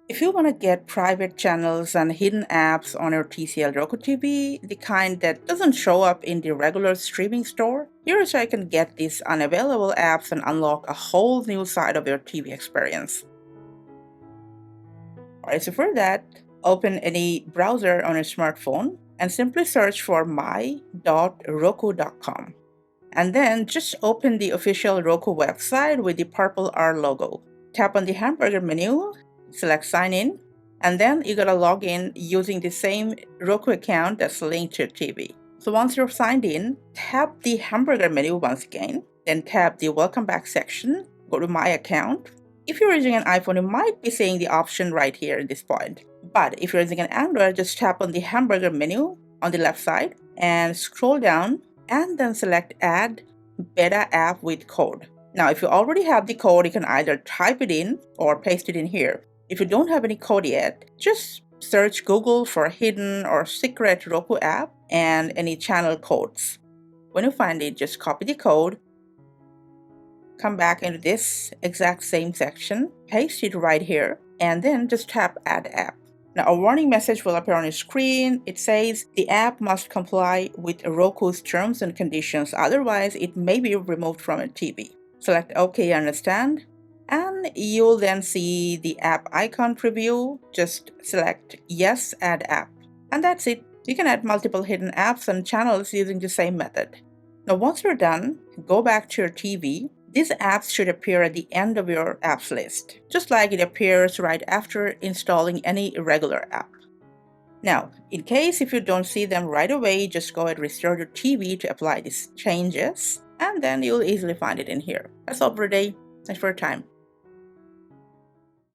If you want to get private channels and hidden apps on your TCL Roku TV, the kind that doesn't show up in the regular streaming store, here's how you can get these unavailable apps and unlock a whole new side of your TV experience. Alright, so for that, open any browser on your smartphone and simply search for my.roku.com. And then just open the official Roku website with the purple R logo. Tap on the hamburger menu, select sign in, and then you gotta log in using the same Roku account that's linked to your TV. So once you're signed in, tap the hamburger menu once again, then tap the welcome back section, go to my account. If you're using an iPhone, you might be seeing the option right here at this point. But if you're using an Android, just tap on the hamburger menu on the left side and scroll down and then select Add Beta App with Code. Now, if you already have the code, you can either type it in or paste it in here. If you don't have any code yet, just search Google for hidden or secret Roku app and any channel codes. When you find it, just copy the code, come back into this exact same section, paste it right here, and then just tap Add App. Now, a warning message will appear on your screen. It says the app must comply with Roku's terms and conditions, otherwise it may be removed from your TV. Select OK, understand, and you'll then see the app icon preview. Just select Yes, Add App. And that's it. You can add multiple hidden apps and channels using the same method. Now, once you're done, go back to your TV. These apps should appear at the end of your apps list, just like it appears right after installing any regular app. Now, in case if you don't see them right away, just go ahead and restart your TV to apply these changes, and then you'll easily find it in here. That's all for today. Thanks for your time.